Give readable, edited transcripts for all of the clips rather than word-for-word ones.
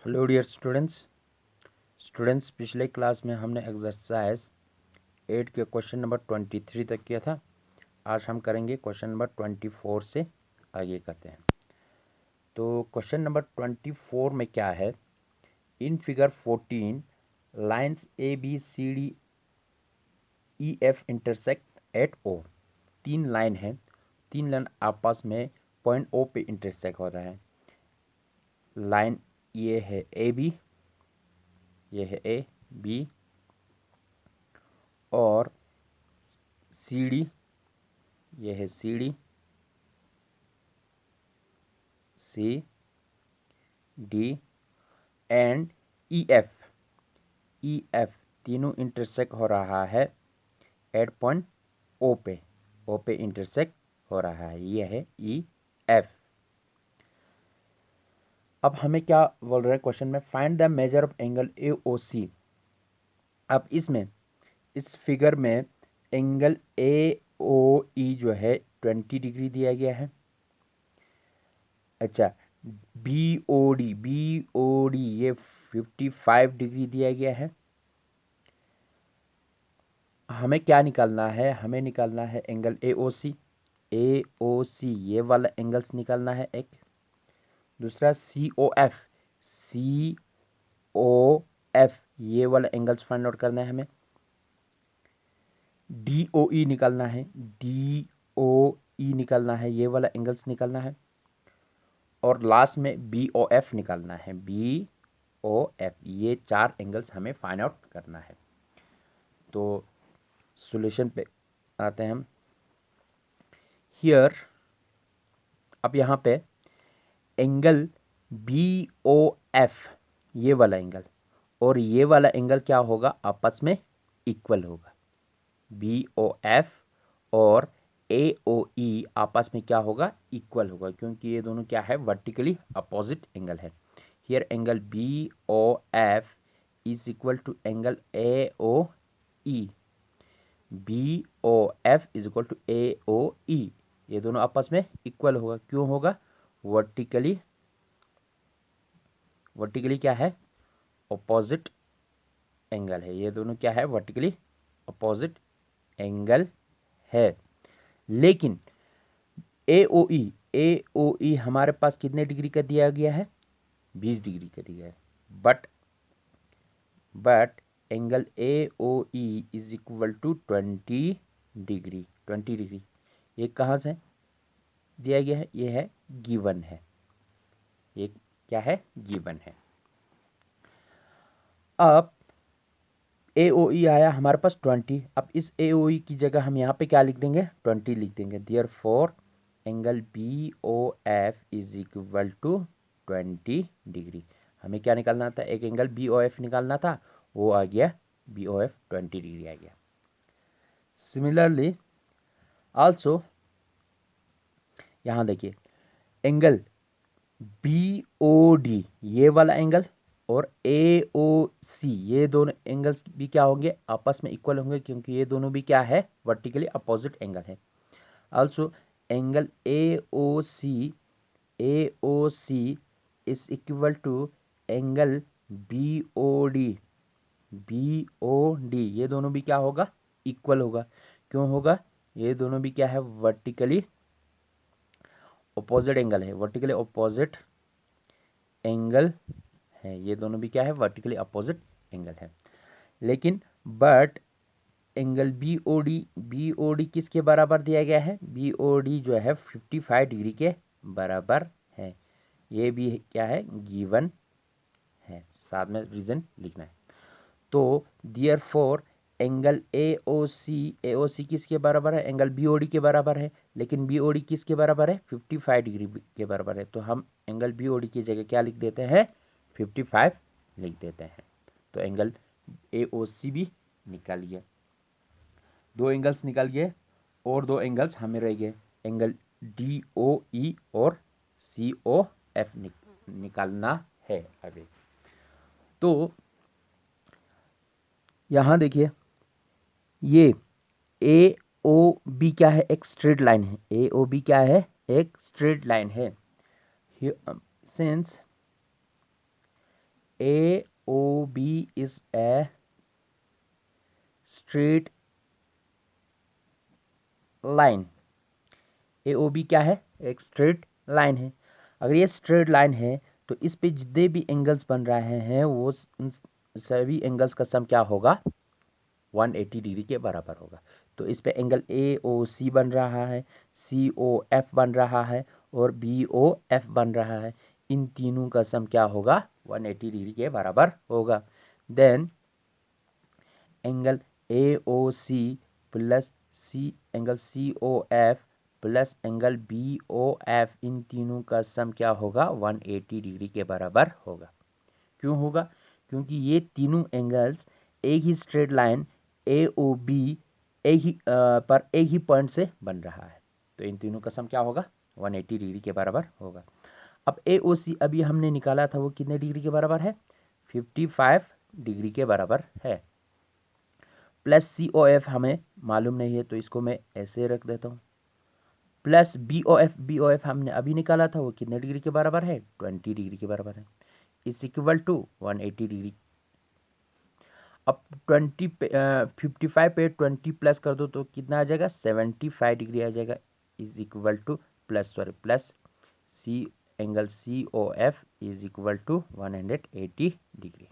Hello dear students पिछले class में हमने एक्सरसाइज 8 के क्वेश्चन नंबर 23 तक किया था। आज हम करेंगे क्वेश्चन नंबर 24 से आगे करते हैं। तो क्वेश्चन नंबर 24 में क्या है, in figure 14 lines A B C D E F intersect at O. तीन लाइन है, तीन लाइन आपस में पॉइंट ओ पे इंटरसेक्ट हो रहा है। लाइन ये है ए बी, ये है ए बी, और सी डी, ये है C D, C D, and E F तीनों इंटरसेक्ट हो रहा है एट पॉइंट ओ पे इंटरसेक्ट हो रहा है। ये है ई एफ। अब हमें क्या बोल रहा है क्वेश्चन में, find the measure of angle A O C. अब इसमें इस फिगर में एंगल ए ओ ई जो है 20 डिग्री दिया गया है। अच्छा, बी ओ डी ये 55 डिग्री दिया गया है। हमें क्या निकालना है, हमें निकालना है एंगल ए ओ सी ये वाला एंगल्स निकालना है एक। दूसरा सी ओ एफ ये वाला एंगल्स फाइंड आउट करना है हमें। डी ओ ई निकालना है, निकालना है, ये वाला एंगल्स निकालना है। और लास्ट में बी ओ एफ निकालना है, बी ओ एफ। ये चार एंगल्स हमें फाइंड आउट करना है। तो सॉल्यूशन पे आते हैं हम। हियर, अब यहाँ पे एंगल बी ओ एफ ये वाला एंगल और ये वाला एंगल क्या होगा, आपस में इक्वल होगा। बी ओ एफ और ए ओ ई आपस में क्या होगा, इक्वल होगा, क्योंकि ये दोनों क्या है, वर्टिकली अपोजिट एंगल है। Here angle B O F is equal to angle A O E. B O F is equal to A O E, ये दोनों आपस में इक्वल होगा। क्यों होगा, वर्टिकली क्या है, अपोजिट एंगल है। ये दोनों क्या है, वर्टिकली अपोजिट एंगल है। लेकिन ए ओ ई हमारे पास कितने डिग्री का दिया गया है, 20 डिग्री का दिया है। But angle A O E is equal to 20 degree. ये कहाँ से दिया गया है, ये है गिवन है, ये क्या है, गिवन है। अब ए ओ ई आया हमारे पास 20। अब इस ए ओ ई की जगह हम यहाँ पे क्या लिख देंगे, 20 लिख देंगे। There four angle B O F is equal to 20 degree. हमें क्या निकालना था, एक एंगल बी ओ एफ निकालना था, वो आ गया बी ओ एफ 20 डिग्री आ गया। सिमिलरली आल्सो यहाँ देखिए एंगल बी ओ डी ये वाला एंगल और ए ओ सी ये दोनों एंगल्स भी क्या होंगे, आपस में इक्वल होंगे, क्योंकि ये दोनों भी क्या है, वर्टिकली अपोजिट एंगल है। Also angle A O C is equal to angle B O D ये दोनों भी क्या होगा, इक्वल होगा। क्यों होगा, ये दोनों भी क्या है, वर्टिकली अपोजिट एंगल है, वर्टिकली अपोजिट एंगल है। ये दोनों भी क्या है, वर्टिकली अपोजिट एंगल है। लेकिन but angle B O D किसके बराबर दिया गया है, बी ओ डी जो है 55 डिग्री के बराबर है। ये भी क्या है, गिवन है, साथ में रीजन लिखना है। तो दियर फोर एंगल ए ओ सी किसके बराबर है, एंगल बी ओ डी के बराबर है। लेकिन बी ओ डी किसके बराबर है, 55 डिग्री के बराबर है। तो हम एंगल बी ओ डी की जगह क्या लिख देते हैं, 55 लिख देते हैं। तो एंगल ए ओ सी भी निकाल गया, दो एंगल्स निकाल गए, और दो एंगल्स हमें रह गए, एंगल डी ओ ई और सी ओ एफ निकालना है अभी। तो यहाँ देखिए ये ए ओ बी क्या है, एक स्ट्रेट लाइन है। ए ओ बी क्या है, एक स्ट्रेट लाइन है। Since AOB is a straight line. AOB क्या है? एक स्ट्रेट लाइन है। अगर ये स्ट्रेट लाइन है तो इस पे जितने भी एंगल्स बन रहे हैं वो उन सभी एंगल्स का सम क्या होगा? 180 डिग्री के बराबर होगा। तो इस पे एंगल AOC बन रहा है, COF बन रहा है और BOF बन रहा है। इन तीनों का सम क्या होगा? 180 डिग्री के बराबर होगा। Then angle AOC plus angle COF plus angle BOF, इन तीनों का सम क्या होगा? 180 डिग्री के बराबर होगा। क्यों होगा? क्योंकि ये तीनों एंगल्स एक ही स्ट्रेट लाइन AOB एक ही पॉइंट से बन रहा है। तो इन तीनों का सम क्या होगा? 180 डिग्री के बराबर होगा। अब AOC अभी हमने निकाला था वो कितने डिग्री के बराबर है? 55 डिग्री के बराबर है। प्लस COF हमें मालूम नहीं है तो इसको मैं ऐसे रख देता हूँ। प्लस BOF हमने अभी निकाला था वो कितने डिग्री के बराबर है? 20 डिग्री के बराबर है। Is equal to 180 degree. अब 55 पे 20 प्लस कर दो तो कितना आ जाएगा? 75 डिग्री आ जाएगा। Is equal to plus C angle COF is equal to 180 degree.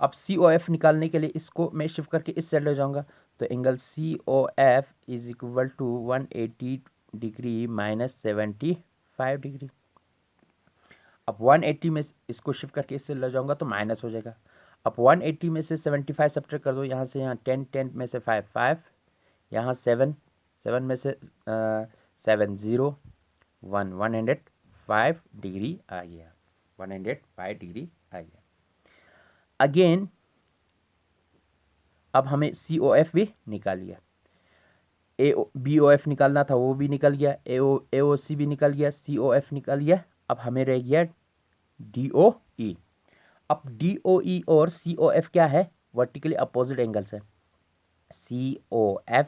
अब COF निकालने के लिए इसको मैं शिफ्ट करके इस साइड ले जाऊंगा तो angle COF is equal to 180 degree minus 75 degree. अब 180 में इसको शिफ्ट करके इससे ले जाऊंगा तो माइनस हो जाएगा। अब 180 में से 75 सब्ट्रैक्ट कर दो, यहाँ से यहाँ 10 में से 5 यहाँ 7 में से 7 0 1 105 डिग्री आ गया। 105 डिग्री आ गया। अगेन अब हमें COF भी निकाल लिया, BOF निकालना था वो भी निकल गया, AOC भी निकल गया, COF निकल गया। अब हमें रह गया DOE। अब DOE और COF क्या है? वर्टिकली अपोजिट एंगल्स है। COF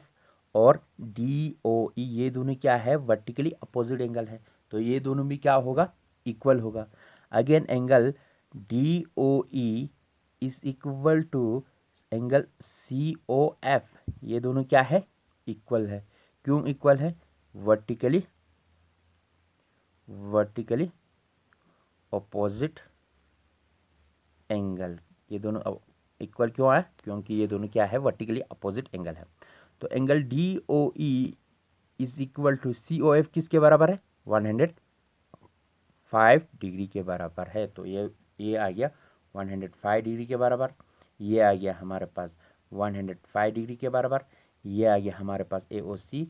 और DOE ये दोनों क्या है? वर्टिकली अपोजिट एंगल है। तो ये दोनों भी क्या होगा? इक्वल होगा। Again angle DOE is equal to angle COF, ये दोनों क्या है? इक्वल है। क्यों इक्वल है? Vertically opposite angle. ये दोनों इक्वल क्यों है? क्योंकि ये दोनों क्या है? वर्टिकली अपोजिट एंगल है। तो angle DOE is equal to COF किसके बराबर है? 105 डिग्री के बराबर है। तो ये आ गया 105 डिग्री के बराबर। ये आ गया हमारे पास 105 डिग्री के बराबर। ये आ गया हमारे पास AOC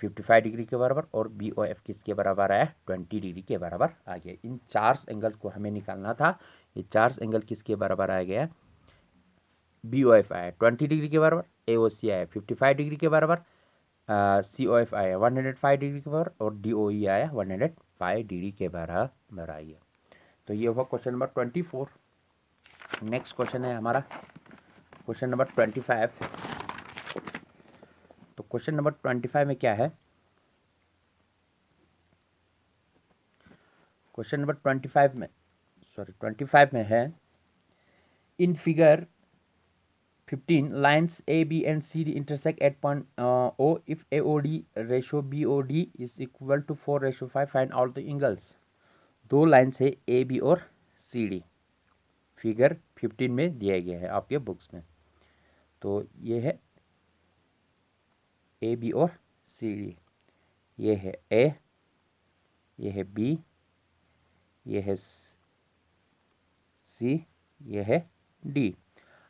55 डिग्री के बराबर और BOF किसके बराबर आया? 20 डिग्री के बराबर आ गया। इन चार एंगल को हमें निकालना था। ये चार एंगल किसके बराबर आ गया? BOF आया 20 डिग्री के बराबर, AOC आया 55 डिग्री के बराबर, COF आया 105 डिग्री के बराबर और DOE आया 105 डिग्री के बराबर आ गया। तो ये हुआ क्वेश्चन नंबर 24। नेक्स्ट क्वेश्चन है हमारा क्वेश्चन नंबर 25। तो क्वेश्चन नंबर 25 में क्या है? क्वेश्चन नंबर 25 में है, in figure 15 lines A, B and CD intersect at point O if AOD ratio BOD is equal to 4:5, find out the angles। दो lines है A, B और CD, figure 15 में दिया गया है आपके बुक्स में। तो ये है A, B और CD। ये है A, ये है B, ये है C, ये है D।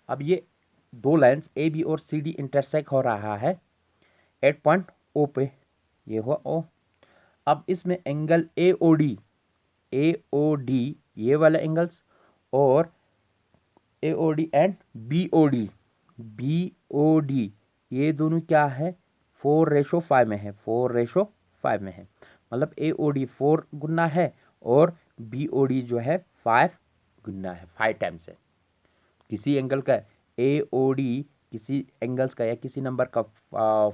अब ये दो लाइन्स A, B और CD इंटरसेक्ट हो रहा है एट पॉइंट O पे, ये हुआ O। अब इसमें एंगल AOD ये वाला एंगल्स और AOD एंड BOD ये दोनों क्या है? 4:5 में है, 4:5 में है। मतलब AOD 4 गुना है और BOD जो है 5 गुना है, 5 टाइम्स है। किसी एंगल का AOD किसी एंगल्स का या किसी नंबर का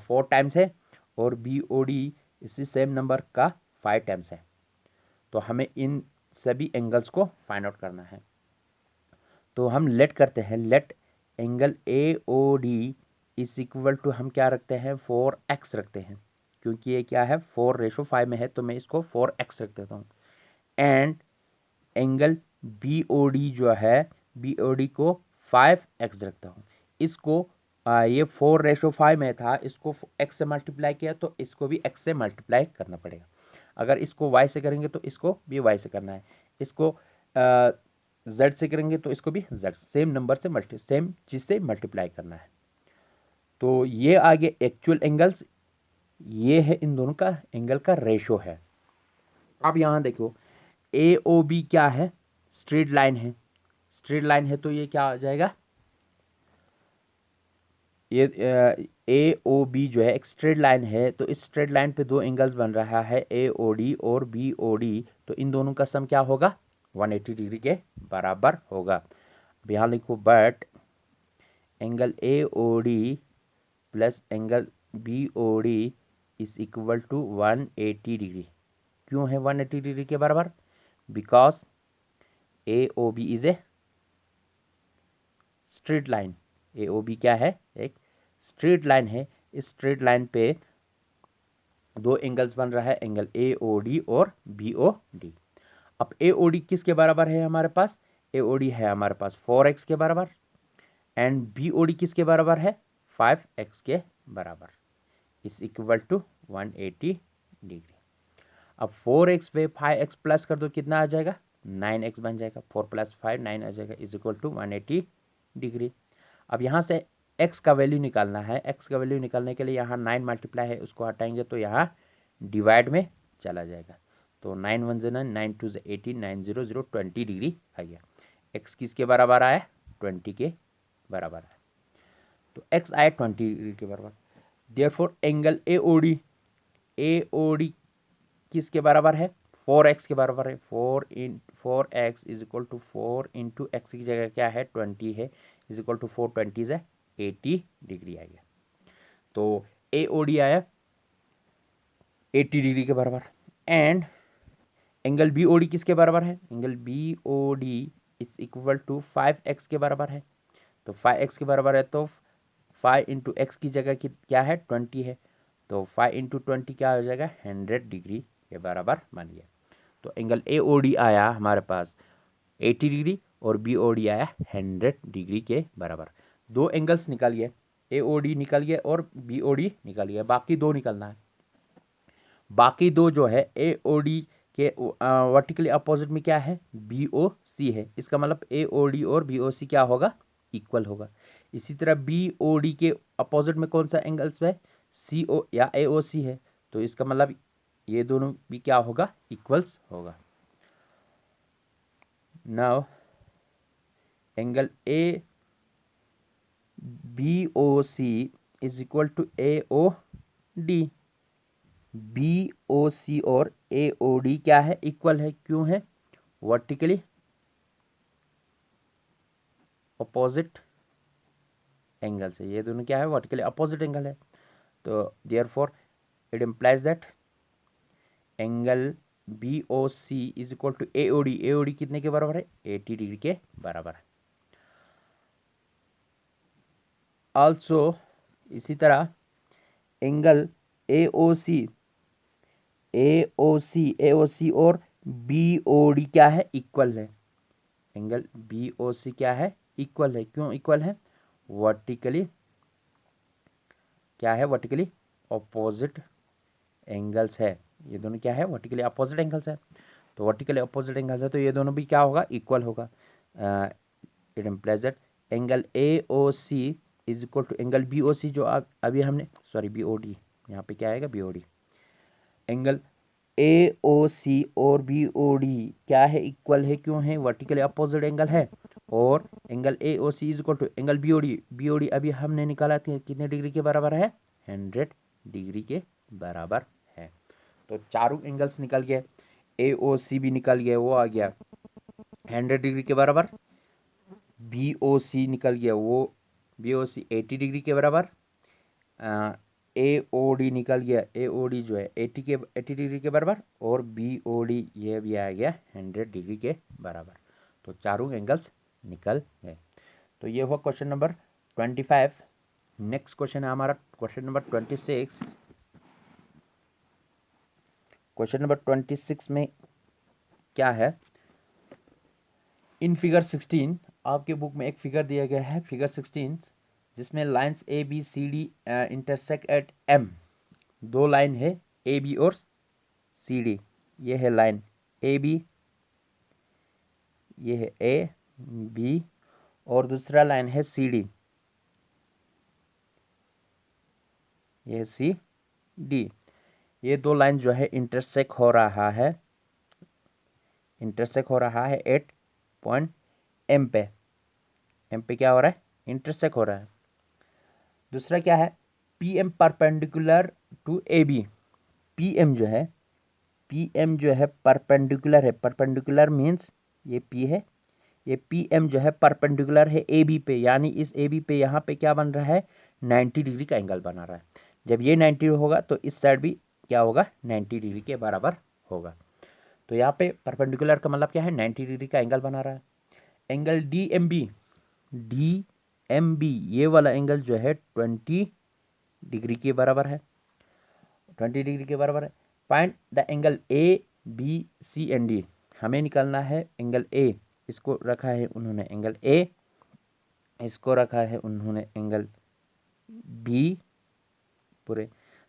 4 टाइम्स है और BOD इसी सेम नंबर का 5 टाइम्स है। तो हमें इन सभी एंगल्स को फाइंड आउट करना है। तो हम लेट करते हैं, let angle A O D is equal to, हम क्या रखते हैं 4x रखते हैं, क्योंकि ये क्या है 4:5 में है, तो मैं इसको 4x रख देता हूँ। And angle B O D जो है, बी ओ डी को 5x रखता हूँ। इसको ये 4:5 में था, इसको x से मल्टीप्लाई किया तो इसको भी x से मल्टीप्लाई करना पड़ेगा। अगर इसको y से करेंगे तो इसको भी y से करना है, इसको z से करेंगे तो इसको भी z, सेम नंबर से सेम चीज़ से मल्टीप्लाई करना है। तो ये आगे एक्चुअल एंगल्स, ये है इन दोनों का एंगल का रेशो है। अब यहाँ देखो ए ओ बी क्या है, स्ट्रेट लाइन है, स्ट्रेट लाइन है तो ये क्या आ जाएगा, ये ए ओ बी जो है एक स्ट्रेट लाइन है, तो इस स्ट्रेट लाइन पे दो एंगल्स बन रहा है ए ओ डी और बी ओ डी, तो इन दोनों का सम क्या होगा 180 डिग्री के बराबर होगा। अब यहाँ लिखो but angle A O D plus angle B O D is equal to 180 degree. क्यों है 180 डिग्री के बराबर? Because A O B is a straight line, A O B क्या है, एक स्ट्रेट लाइन है। इस स्ट्रेट लाइन पे दो एंगल्स बन रहा है, एंगल ए ओ डी और बी ओ डी। अब ए ओ डी किसके बराबर है हमारे पास, ए ओ डी है हमारे पास 4x के बराबर, एंड बी ओ डी किसके बराबर है 5x के बराबर, इज इक्वल टू 180 डिग्री। अब 4x पे 5x प्लस कर दो, कितना आ जाएगा 9x बन जाएगा, 4 + 5 9 आ जाएगा, इज इक्वल टू 180 डिग्री। अब यहाँ से x का वैल्यू निकालना है, x का वैल्यू निकालने के लिए यहाँ 9 मल्टीप्लाई है, उसको हटाएंगे तो यहाँ डिवाइड में चला जाएगा, तो 9 1 × 9 9 2 × 18 9 0 0 20 डिग्री आ गया। x किसके बराबर आया 20 के बराबर है, तो x आया 20 डिग्री के बराबर। Therefore angle A O D किसके बराबर है 4x के बराबर है, 4x is equal to 4 into x की जगह क्या है 20 है, इज इक्वल टू 4 20 है 80 डिग्री आ गया। तो ए ओ डी आया 80 डिग्री के बराबर। And angle B O D किसके बराबर है, angle B O D is equal to 5x के बराबर है, तो 5x के बराबर है तो 5 इंटू एक्स की जगह की क्या है 20 है, तो 5 इंटू 20 क्या हो जाएगा 100 डिग्री के बराबर बन गया। तो एंगल ए ओ डी आया हमारे पास 80 डिग्री और बी ओ डी आया 100 डिग्री के बराबर। दो एंगल्स निकल गए, ए ओ डी निकल गया और बी ओ डी निकल गया, बाकी दो निकलना है। बाकी दो जो है ए ओ डी के वर्टिकली अपोजिट में क्या है बी ओ सी है, इसका मतलब ए ओ डी और बी ओ सी क्या होगा इक्वल होगा। इसी तरह बी ओ डी के अपोजिट में कौन सा एंगल्स है सी ओ या ए ओ सी है, तो इसका मतलब ये दोनों भी क्या होगा इक्वल्स होगा। Now angle A B O C is equal to A O D, B O C और ए ओ डी क्या है इक्वल है, क्यों है वर्टिकली अपोजिट एंगल से, ये दोनों क्या है वर्टिकली अपोजिट एंगल है। तो therefore it implies that angle B O C is equal to A O D कितने के बराबर है 80 डिग्री के बराबर है। ऑल्सो इसी तरह एंगल ए ओ सी और बी ओ डी क्या है इक्वल है, एंगल बी ओ सी क्या है इक्वल है, क्यों इक्वल है वर्टिकली क्या है वर्टिकली अपोजिट एंगल्स है, ये दोनों क्या है वर्टिकली अपोजिट एंगल्स है। तो वर्टिकली अपोजिट एंगल्स है तो ये दोनों भी क्या होगा इक्वल होगा। It implies that angle A O C is equal to angle B O C, जो अभी हमने सॉरी बी ओ डी, यहाँ पे क्या आएगा B O D, angle A O C और बी ओ डी क्या है इक्वल है, क्यों है वर्टिकली अपोजिट एंगल है। और angle A O C is equal to angle B O D अभी हमने निकाला था कितने डिग्री के बराबर है 100 डिग्री के बराबर है। तो चारों एंगल्स निकल गए, ए ओ सी भी निकल गया, वो आ गया 100 डिग्री के बराबर, बी ओ सी निकल गया, वो बी ओ सी 80 डिग्री के बराबर, AOD निकल गया, AOD जो है 80 डिग्री के बराबर, और BOD ये भी आ गया 100 डिग्री के बराबर। तो चारों एंगल्स निकल गए। तो ये हुआ क्वेश्चन नंबर 25। नेक्स्ट क्वेश्चन है हमारा क्वेश्चन नंबर 26। क्वेश्चन नंबर 26 में क्या है, इन फिगर 16 आपके बुक में एक फिगर दिया गया है, फिगर 16, जिसमें lines ABCD intersect at M। दो लाइन है AB और CD। ये है लाइन AB, ये है AB, और दूसरा लाइन है CD, ये है CD। ये दो लाइन जो है इंटरसेक्ट हो रहा है, एट पॉइंट M पे। M पे क्या हो रहा है, इंटरसेक्ट हो रहा है। दूसरा क्या है, PM perpendicular to AB। PM जो है परपेंडिकुलर है। परपेंडिकुलर मीन्स ये P है, ये PM जो है परपेंडिकुलर है AB पे, यानी इस AB पे यहाँ पे क्या बन रहा है, 90 डिग्री का एंगल बना रहा है। जब ये 90 होगा तो इस साइड भी क्या होगा, 90 डिग्री के बराबर होगा। तो यहाँ पे परपेंडिकुलर का मतलब क्या है, 90 डिग्री का एंगल बना रहा है। एंगल DMB ये वाला एंगल जो है 20 डिग्री के बराबर है, 20 डिग्री के बराबर है। Find the angle ABCD। हमें निकालना है एंगल A। इसको रखा है उन्होंने एंगल A, इसको रखा है उन्होंने एंगल B पूरे,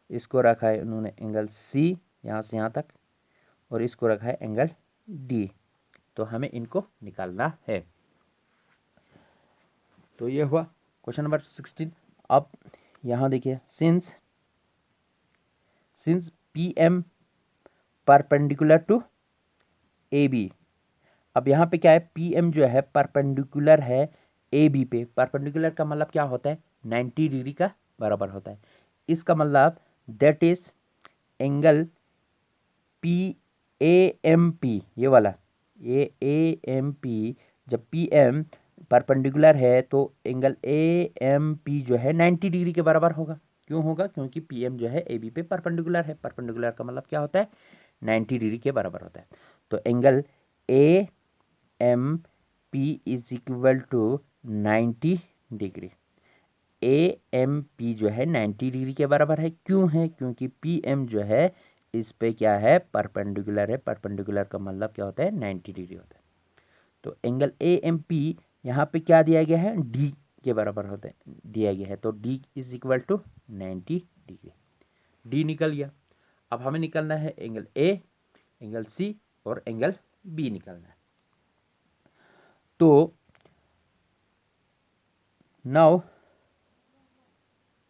इसको रखा है उन्होंने एंगल C यहाँ से यहाँ तक, और इसको रखा है एंगल D। तो हमें इनको निकालना है। तो ये हुआ क्वेश्चन नंबर 16। अब यहाँ देखिए, since PM perpendicular to AB। अब यहाँ पे क्या है, PM जो है परपेंडिकुलर है AB पे। परपेंडिकुलर का मतलब क्या होता है, 90 डिग्री का बराबर होता है। इसका मतलब दैट इज एंगल PAMP, ये वाला AMP, जब PM परपेंडिकुलर है तो एंगल AMP जो है 90 डिग्री के बराबर होगा। क्यों होगा, क्योंकि PM जो है AB पे परपेंडिकुलर है। परपेंडिकुलर का मतलब क्या होता है, 90 डिग्री के बराबर होता है। तो angle AMP is equal to 90 degree. AMP जो है 90 डिग्री के बराबर है। क्यों है, क्योंकि PM जो है इस पे क्या है, परपेंडिकुलर है। परपेंडिकुलर का मतलब क्या होता है, 90 डिग्री होता है। तो एंगल AMP यहाँ पे क्या दिया गया है, D के बराबर होता है, दिया गया है। तो D is equal to 90 degree. D निकल गया। अब हमें निकलना है एंगल A, एंगल C और एंगल B निकलना है। तो नाउ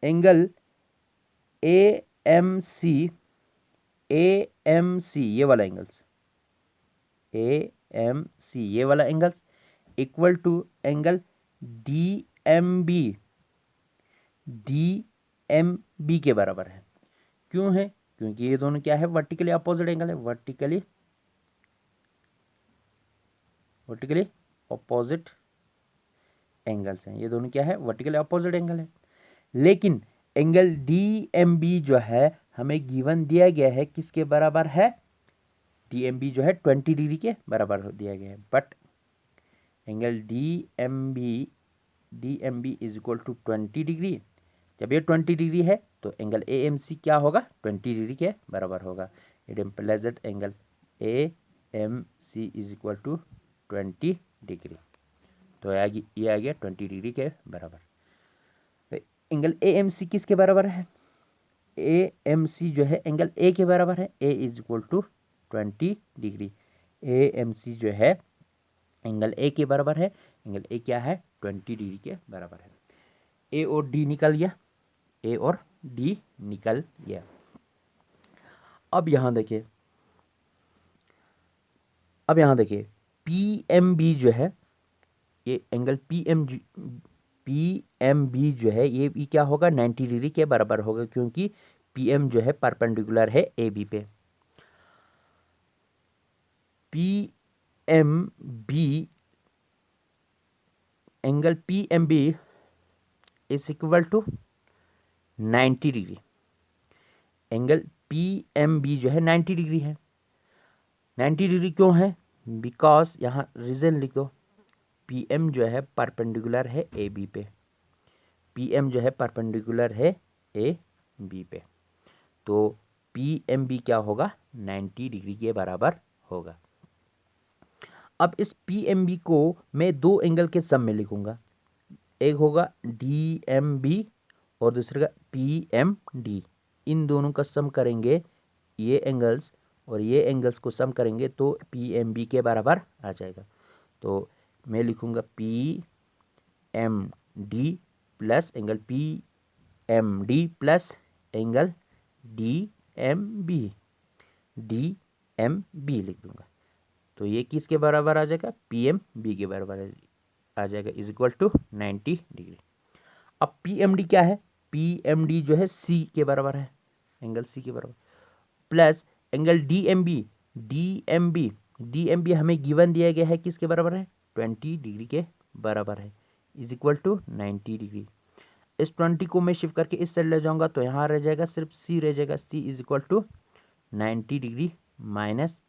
एंगल AMC ये वाला एंगल्स, AMC ये वाला angles equal to angle DMB के बराबर है। क्यों है, क्योंकि ये दोनों क्या है, वर्टिकली अपोजिट एंगल है। वर्टिकली अपोजिट एंगल्स हैं ये दोनों, क्या है, वर्टिकली अपोजिट एंगल है। लेकिन एंगल DMB जो है हमें गिवन दिया गया है किसके बराबर है, DMB जो है 20 डिग्री के बराबर दिया गया है। But angle DMB is equal to 20 degree. जब ये 20 डिग्री है तो एंगल AMC क्या होगा, 20 डिग्री के बराबर होगा। It implies that angle AMC is equal to 20 degree. तो ये आ गया 20 डिग्री के बराबर। तो एंगल AMC किसके बराबर है, AMC जो है एंगल A के बराबर है। A is equal to 20 degree. AMC जो है एंगल A के बराबर है। एंगल A क्या है, 20 डिग्री के बराबर है। A और D निकल गया, A और D निकल गया। अब यहाँ देखिए, PMB जो है, ये एंगल PMB जो है ये भी क्या होगा, 90 डिग्री के बराबर होगा, क्योंकि PM जो है परपेंडिकुलर है AB पे। PMB angle PMB is equal to 90 degree. Angle PMB जो है 90 डिग्री है। 90 डिग्री क्यों है? बिकॉज यहाँ रीजन लिख दो, PM जो है परपेंडिकुलर है AB पे, PM जो है परपेंडिकुलर है AB पे, तो PMB क्या होगा? 90 डिग्री के बराबर होगा। अब इस PMB को मैं दो एंगल के सम में लिखूंगा, एक होगा DMB और दूसरे का PMD। इन दोनों का सम करेंगे, ये एंगल्स और ये एंगल्स को सम करेंगे तो PMB के बराबर आ जाएगा। तो मैं लिखूंगा PMD plus angle PMD plus angle DMB लिख दूंगा। तो ये किसके बराबर आ जाएगा? PMB के बराबर आ जाएगा, इज इक्वल टू 90 डिग्री। अब PMD क्या है? PMD जो है C के बराबर है, एंगल C के बराबर, प्लस एंगल DMB हमें गिवन दिया गया है, किसके बराबर है? 20 डिग्री के बराबर है, इज इक्वल टू 90 डिग्री। इस 20 को मैं शिफ्ट करके इस साइड ले जाऊंगा तो यहाँ रह जाएगा सिर्फ C रह जाएगा, C is equal to 90 degree minus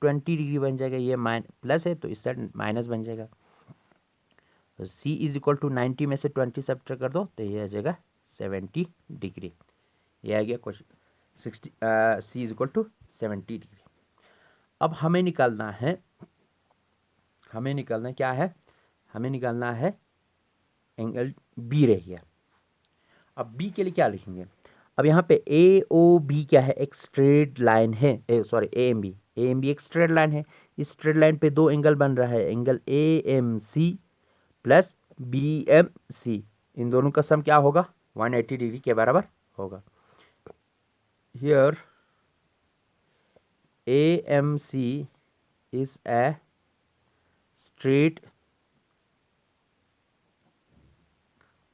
20 degree बन जाएगा, ये प्लस है तो इस साइड माइनस बन जाएगा। तो C इज इक्वल टू 90 में से 20 सब्ट्रैक्ट कर दो तो ये आ जाएगा 70 डिग्री। ये आ गया question 60, C is equal to 70 degree. अब हमें निकालना है क्या है? हमें निकालना है एंगल B रह गया। अब B के लिए क्या लिखेंगे? अब यहाँ पे AOB क्या है? एक स्ट्रेट लाइन है, सॉरी AMB एक स्ट्रेट लाइन है। इस स्ट्रेट लाइन पे दो एंगल बन रहा है, एंगल AMC प्लस BMC। इन दोनों का सम क्या होगा? 180 डिग्री के बराबर होगा। Here AMC is a straight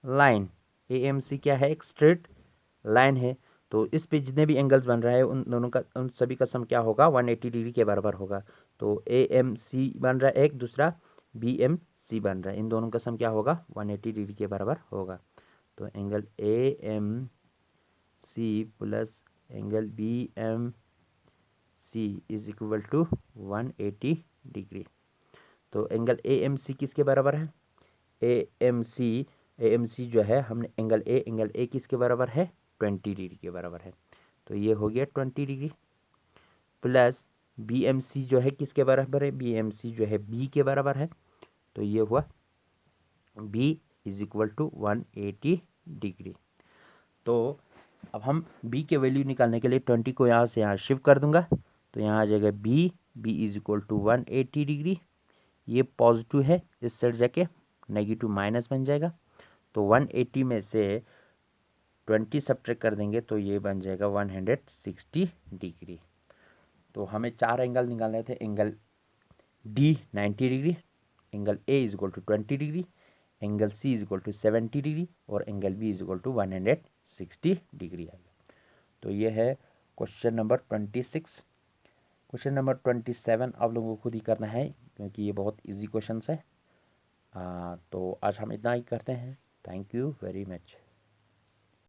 line, AMC क्या है? एक स्ट्रेट लाइन है। तो इस पे जितने भी एंगल्स बन रहा है उन सभी का सम क्या होगा? 180 डिग्री के बराबर होगा। तो AMC बन रहा है एक, दूसरा BMC बन रहा है, इन दोनों का सम क्या होगा? 180 डिग्री के बराबर होगा। तो angle AMC plus angle BMC is equal to 180 degree. तो एंगल AMC किसके बराबर है? AMC जो है, हमने एंगल A किसके बराबर है? 20 डिग्री के बराबर है, तो ये हो गया 20 डिग्री, प्लस BMC जो है किसके बराबर है? BMC जो है B के बराबर है, तो ये हुआ B is equal to 180 degree. तो अब हम B के वैल्यू निकालने के लिए 20 को यहाँ से यहाँ शिफ्ट कर दूंगा, तो यहाँ आ जाएगा B is equal to 180 degree. ये पॉजिटिव है, इस साइड जाके नेगेटिव माइनस बन जाएगा, तो 180 में से 20 सब्ट्रैक्ट कर देंगे तो ये बन जाएगा 160 डिग्री। तो हमें चार एंगल निकालने थे, angle D 90 degree, angle A is equal to 20 degree, angle C is equal to 70 degree और angle B is equal to 160 degree आएगा। तो ये है क्वेश्चन नंबर 26। क्वेश्चन नंबर 27 आप लोगों को खुद ही करना है क्योंकि ये बहुत इजी क्वेश्चन है। तो आज हम इतना ही करते हैं। Thank you very much.